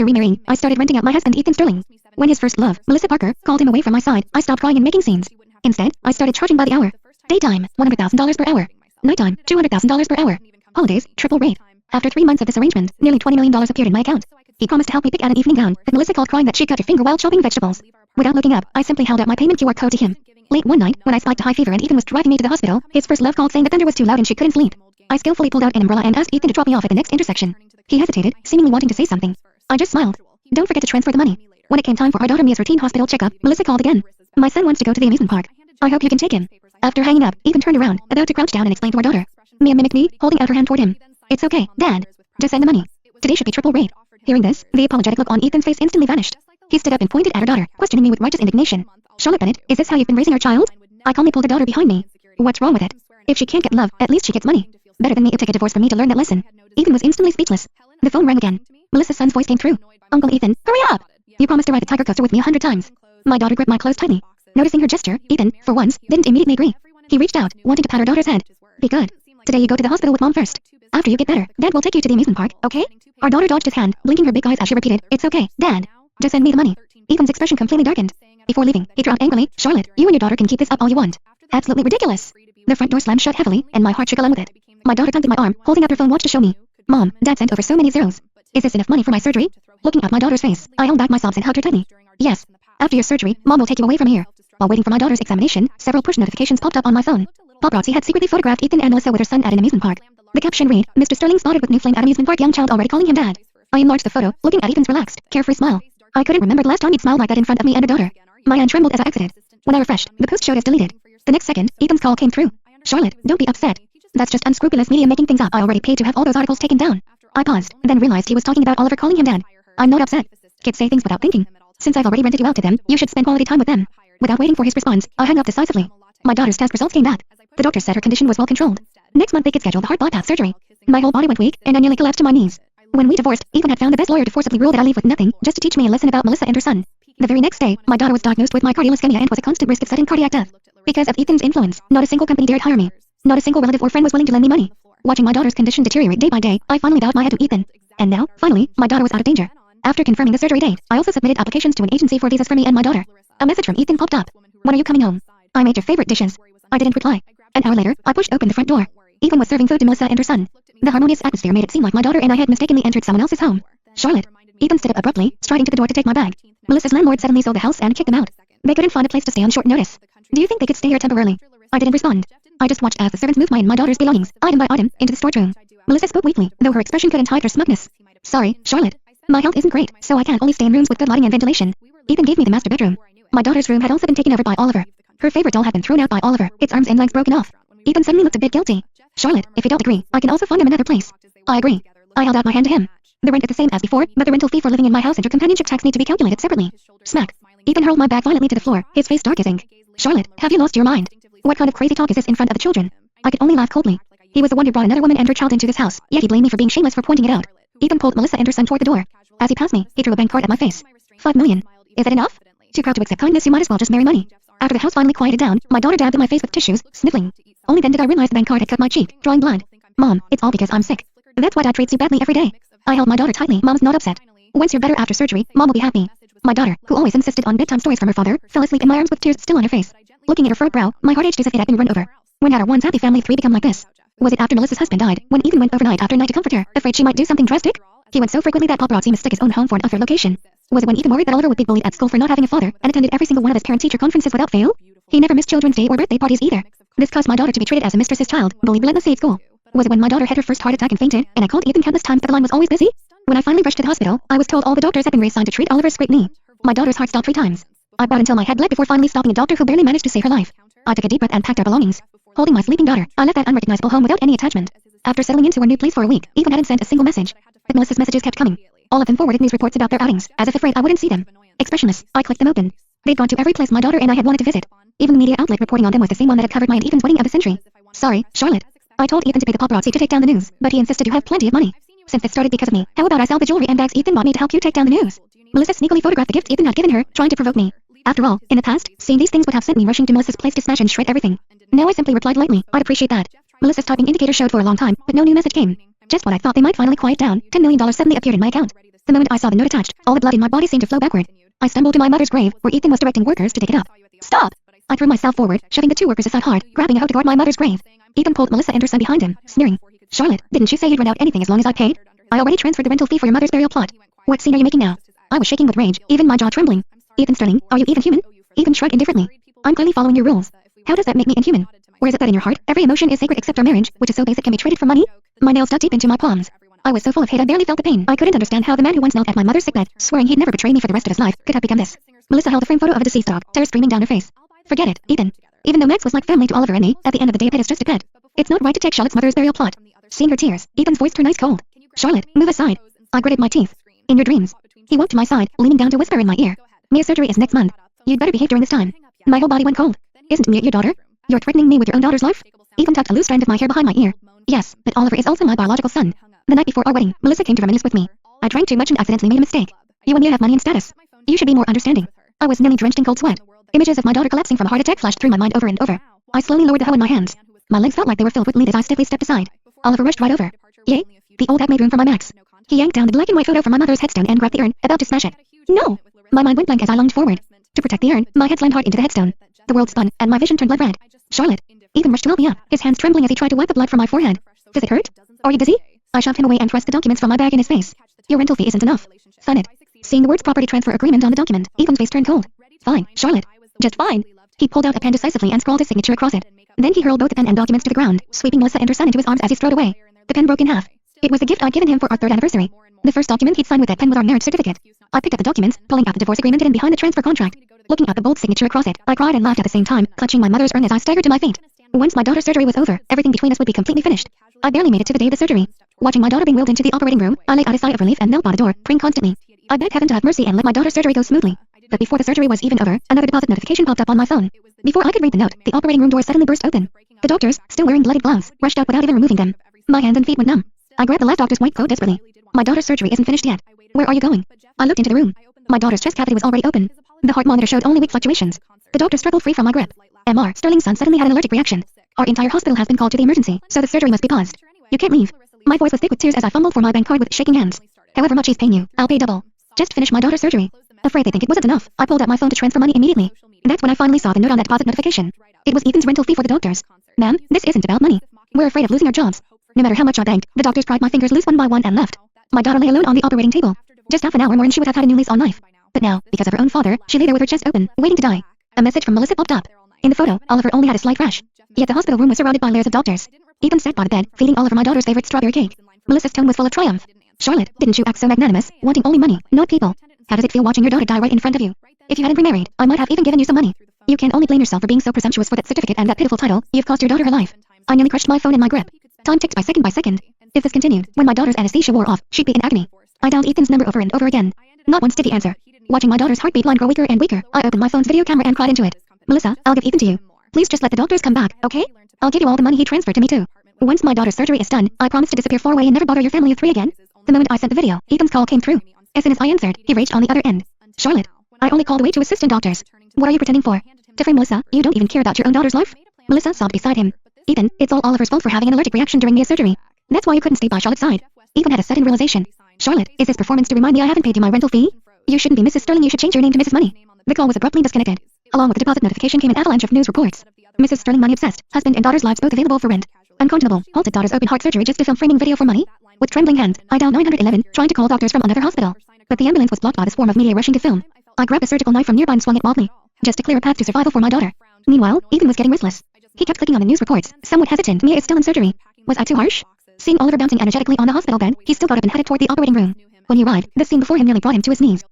After remarrying, I started renting out my husband Ethan Sterling. When his first love, Melissa Parker, called him away from my side, I stopped crying and making scenes. Instead, I started charging by the hour. Daytime, $100,000 per hour. Nighttime, $200,000 per hour. Holidays, triple rate. After 3 months of this arrangement, nearly $20 million appeared in my account. He promised to help me pick out an evening gown, but Melissa called crying that she cut her finger while chopping vegetables. Without looking up, I simply held out my payment QR code to him. Late one night, when I spiked a high fever and Ethan was driving me to the hospital, his first love called saying the thunder was too loud and she couldn't sleep. I skillfully pulled out an umbrella and asked Ethan to drop me off at the next intersection. He hesitated, seemingly wanting to say something. I just smiled. Don't forget to transfer the money. When it came time for our daughter Mia's routine hospital checkup, Melissa called again. My son wants to go to the amusement park. I hope you can take him. After hanging up, Ethan turned around, about to crouch down and explain to our daughter. Mia mimicked me, holding out her hand toward him. It's okay, Dad. Just send the money. Today should be triple rate. Hearing this, the apologetic look on Ethan's face instantly vanished. He stood up and pointed at her daughter, questioning me with righteous indignation. Charlotte Bennett, is this how you've been raising our child? I calmly pulled her daughter behind me. What's wrong with it? If she can't get love, at least she gets money. Better than me, it'll take a divorce for me to learn that lesson. Ethan was instantly speechless. The phone rang again. Melissa's son's voice came through. Uncle Ethan, hurry up! You promised to ride the tiger coaster with me 100 times. My daughter gripped my clothes tightly. Noticing her gesture, Ethan, for once, didn't immediately agree. He reached out, wanting to pat her daughter's head. Be good. Today you go to the hospital with Mom first. After you get better, Dad will take you to the amusement park, okay? Our daughter dodged his hand, blinking her big eyes as she repeated, it's okay, Dad. Just send me the money. Ethan's expression completely darkened. Before leaving, he dropped angrily, Charlotte, you and your daughter can keep this up all you want. Absolutely ridiculous. The front door slammed shut heavily, and my heart shook along with it. My daughter tugged at my arm, holding out her phone watch to show me. Mom, Dad sent over so many zeros. Is this enough money for my surgery? Looking at my daughter's face, I held back my sobs and hugged her tightly. Yes. After your surgery, Mom will take you away from here. While waiting for my daughter's examination, several push notifications popped up on my phone. Paparazzi had secretly photographed Ethan and Melissa with her son at an amusement park. The caption read, Mr. Sterling spotted with new flame at amusement park, young child already calling him Dad. I enlarged the photo, looking at Ethan's relaxed, carefree smile. I couldn't remember the last time he'd smiled like that in front of me and her daughter. My hand trembled as I exited. When I refreshed, the post showed as deleted. The next second, Ethan's call came through. Charlotte, don't be upset. That's just unscrupulous media making things up. I already paid to have all those articles taken down. I paused, then realized he was talking about Oliver calling him Dad. I'm not upset. Kids say things without thinking. Since I've already rented you out to them, you should spend quality time with them. Without waiting for his response, I hung up decisively. My daughter's test results came back. The doctor said her condition was well controlled. Next month they could schedule the heart bypass surgery. My whole body went weak, and I nearly collapsed to my knees. When we divorced, Ethan had found the best lawyer to forcibly rule that I leave with nothing, just to teach me a lesson about Melissa and her son. The very next day, my daughter was diagnosed with myocardial ischemia and was at constant risk of sudden cardiac death. Because of Ethan's influence, not a single company dared hire me. Not a single relative or friend was willing to lend me money. Watching my daughter's condition deteriorate day by day, I finally bowed my head to Ethan. And now, finally, my daughter was out of danger. After confirming the surgery date, I also submitted applications to an agency for visas for me and my daughter. A message from Ethan popped up. When are you coming home? I made your favorite dishes. I didn't reply. An hour later, I pushed open the front door. Ethan was serving food to Melissa and her son. The harmonious atmosphere made it seem like my daughter and I had mistakenly entered someone else's home. Charlotte. Ethan stood up abruptly, striding to the door to take my bag. Melissa's landlord suddenly sold the house and kicked them out. They couldn't find a place to stay on short notice. Do you think they could stay here temporarily? I didn't respond. I just watched as the servants moved my and my daughter's belongings, item by item, into the storage room. Melissa spoke weakly, though her expression couldn't hide her smugness. Sorry, Charlotte. My health isn't great, so I can't only stay in rooms with good lighting and ventilation. Ethan gave me the master bedroom. My daughter's room had also been taken over by Oliver. Her favorite doll had been thrown out by Oliver, its arms and legs broken off. Ethan suddenly looked a bit guilty. Charlotte, if you don't agree, I can also find him another place. I agree. I held out my hand to him. The rent is the same as before, but the rental fee for living in my house and your companionship tax need to be calculated separately. Smack. Ethan hurled my bag violently to the floor, his face dark as ink. Charlotte, have you lost your mind? What kind of crazy talk is this in front of the children? I could only laugh coldly. He was the one who brought another woman and her child into this house, yet he blamed me for being shameless for pointing it out. Ethan pulled Melissa and her son toward the door. As he passed me, he threw a bank card at my face. 5 million. Is that enough? Too proud to accept kindness, you might as well just marry money. After the house finally quieted down, my daughter dabbed at my face with tissues, sniffling. Only then did I realize the bank card had cut my cheek, drawing blood. Mom, it's all because I'm sick. That's why Dad treats you badly every day. I held my daughter tightly. Mom's not upset. Once you're better after surgery, Mom will be happy. My daughter, who always insisted on bedtime stories from her father, fell asleep in my arms with tears still on her face. Looking at her furrowed brow, my heart ached as if it had been run over. When had our once happy family 3 become like this? Was it after Melissa's husband died, when Ethan went overnight after night to comfort her, afraid she might do something drastic? He went so frequently that paparazzi mistook his own home for an unfair location. Was it when Ethan worried that Oliver would be bullied at school for not having a father, and attended every single one of his parent-teacher conferences without fail? He never missed children's day or birthday parties either. This caused my daughter to be treated as a mistress's child, bullied relentlessly at school. Was it when my daughter had her first heart attack and fainted, and I called Ethan countless times but the line was always busy? When I finally rushed to the hospital, I was told all the doctors had been reassigned to treat Oliver's scraped knee. My daughter's heart stopped 3 times. I brought until my head bled before finally stopping a doctor who barely managed to save her life. I took a deep breath and packed our belongings. Holding my sleeping daughter, I left that unrecognizable home without any attachment. After settling into our new place for a week, Ethan hadn't sent a single message. But Melissa's messages kept coming. All of them forwarded news reports about their outings, as if afraid I wouldn't see them. Expressionless, I clicked them open. They'd gone to every place my daughter and I had wanted to visit. Even the media outlet reporting on them was the same one that had covered my and Ethan's wedding of the century. Sorry, Charlotte. I told Ethan to pay the paparazzi to take down the news, but he insisted you have plenty of money. Since this started because of me, how about I sell the jewelry and bags Ethan bought me to help you take down the news? Melissa sneakily photographed the gifts Ethan had given her, trying to provoke me. After all, in the past, seeing these things would have sent me rushing to Melissa's place to smash and shred everything. Now I simply replied lightly, I'd appreciate that. Melissa's typing indicator showed for a long time, but no new message came. Just when I thought they might finally quiet down, $10 million suddenly appeared in my account. The moment I saw the note attached, all the blood in my body seemed to flow backward. I stumbled to my mother's grave, where Ethan was directing workers to take it up. Stop! I threw myself forward, shoving the two workers aside hard, grabbing a hoe to guard my mother's grave. Ethan pulled Melissa and her son behind him, sneering. Charlotte, didn't you say you'd rent out anything as long as I paid? I already transferred the rental fee for your mother's burial plot. What scene are you making now? I was shaking with rage, even my jaw trembling. Ethan Sterling, are you even human? Ethan shrugged indifferently. I'm clearly following your rules. How does that make me inhuman? Or is it that in your heart, every emotion is sacred except our marriage, which is so base it can be traded for money? My nails dug deep into my palms. I was so full of hate I barely felt the pain. I couldn't understand how the man who once knelt at my mother's sickbed, swearing he'd never betray me for the rest of his life, could have become this. Melissa held a framed photo of a deceased dog, tears streaming down her face. Forget it, Ethan. Even though Max was like family to Oliver and me, at the end of the day a pet is just a pet. It's not right to take Charlotte's mother's burial plot. Seeing her tears, Ethan's voice turned ice cold. Charlotte, move aside. I gritted my teeth. In your dreams. He walked to my side, leaning down to whisper in my ear. Mia's surgery is next month. You'd better behave during this time. My whole body went cold. Isn't Mia your daughter? You're threatening me with your own daughter's life? Ethan tucked a loose strand of my hair behind my ear. Yes, but Oliver is also my biological son. The night before our wedding, Melissa came to reminisce with me. I drank too much and accidentally made a mistake. You and Mia have money and status. You should be more understanding. I was nearly drenched in cold sweat. Images of my daughter collapsing from a heart attack flashed through my mind over and over. I slowly lowered the hoe in my hands. My legs felt like they were filled with lead as I stiffly stepped aside. Oliver rushed right over. Yay! The old hag made room for my Max. He yanked down the black and white photo from my mother's headstone and grabbed the urn, about to smash it. No! My mind went blank as I lunged forward. To protect the urn, my head slammed hard into the headstone. The world spun, and my vision turned blood red. Charlotte. Ethan rushed to help me up, his hands trembling as he tried to wipe the blood from my forehead. Does it hurt? Are you dizzy? I shoved him away and thrust the documents from my bag in his face. Your rental fee isn't enough. Sign it. Seeing the words property transfer agreement on the document, Ethan's face turned cold. Fine, Charlotte. Just fine. He pulled out a pen decisively and scrawled his signature across it. Then he hurled both the pen and documents to the ground, sweeping Melissa and her son into his arms as he strode away. The pen broke in half. It was a gift I'd given him for our 3rd anniversary. The first document he'd signed with that pen was our marriage certificate. I picked up the documents, pulling out the divorce agreement hidden behind the transfer contract. Looking at the bold signature across it, I cried and laughed at the same time, clutching my mother's urn as I staggered to my feet. Once my daughter's surgery was over, everything between us would be completely finished. I barely made it to the day of the surgery. Watching my daughter being wheeled into the operating room, I let out a sigh of relief and knelt by the door, praying constantly. I begged heaven to have mercy and let my daughter's surgery go smoothly. But before the surgery was even over, another deposit notification popped up on my phone. Before I could read the note, the operating room door suddenly burst open. The doctors, still wearing bloodied gloves, rushed out without even removing them. My hands and feet went numb. I grabbed the last doctor's white coat desperately. My daughter's surgery isn't finished yet. Where are you going? I looked into the room. My daughter's chest cavity was already open. The heart monitor showed only weak fluctuations. The doctor struggled free from my grip. Mr. Sterling's son suddenly had an allergic reaction. Our entire hospital has been called to the emergency, so the surgery must be paused. You can't leave. My voice was thick with tears as I fumbled for my bank card with shaking hands. However much he's paying you, I'll pay double. Just finish my daughter's surgery. Afraid they think it wasn't enough, I pulled out my phone to transfer money immediately. That's when I finally saw the note on that deposit notification. It was Ethan's rental fee for the doctors. Ma'am, this isn't about money. We're afraid of losing our jobs. No matter how much I begged, the doctors pried my fingers loose one by one and left. My daughter lay alone on the operating table. Just half an hour more and she would have had a new lease on life. But now, because of her own father, she lay there with her chest open, waiting to die. A message from Melissa popped up. In the photo, Oliver only had a slight rash. Yet the hospital room was surrounded by layers of doctors. Ethan sat by the bed, feeding Oliver my daughter's favorite strawberry cake. Melissa's tone was full of triumph. Charlotte, didn't you act so magnanimous, wanting only money, not people? How does it feel watching your daughter die right in front of you? If you hadn't remarried, I might have even given you some money. You can only blame yourself for being so presumptuous for that certificate and that pitiful title. You've cost your daughter her life. I nearly crushed my phone in my grip. Time ticked by second by second. If this continued, when my daughter's anesthesia wore off, she'd be in agony. I dialed Ethan's number over and over again. Not once did he answer. Watching my daughter's heartbeat line grow weaker and weaker, I opened my phone's video camera and cried into it. Melissa, I'll give Ethan to you. Please just let the doctors come back, okay? I'll give you all the money he transferred to me too. Once my daughter's surgery is done, I promise to disappear far away and never bother your family of 3 again. The moment I sent the video, Ethan's call came through. As soon as I answered, he raged on the other end. Charlotte, I only called away to assistant doctors. What are you pretending for? To frame Melissa, you don't even care about your own daughter's life? Melissa sobbed beside him. Ethan, it's all Oliver's fault for having an allergic reaction during Mia's surgery. That's why you couldn't stay by Charlotte's side. Ethan had a sudden realization. Charlotte, is this performance to remind me I haven't paid you my rental fee? You shouldn't be Mrs. Sterling, you should change your name to Mrs. Money. The call was abruptly disconnected. Along with the deposit notification came an avalanche of news reports. Mrs. Sterling money obsessed, husband and daughter's lives both available for rent. Unconscionable, halted daughter's open heart surgery just to film framing video for money. With trembling hands, I dialed 911, trying to call doctors from another hospital. But the ambulance was blocked by the swarm of media rushing to film. I grabbed a surgical knife from nearby and swung it wildly, just to clear a path to survival for my daughter. Meanwhile, Ethan was getting restless. He kept clicking on the news reports, somewhat hesitant. Mia is still in surgery. Was I too harsh? Seeing Oliver bouncing energetically on the hospital bed, he still got up and headed toward the operating room. When he arrived, the scene before him nearly brought him to his knees.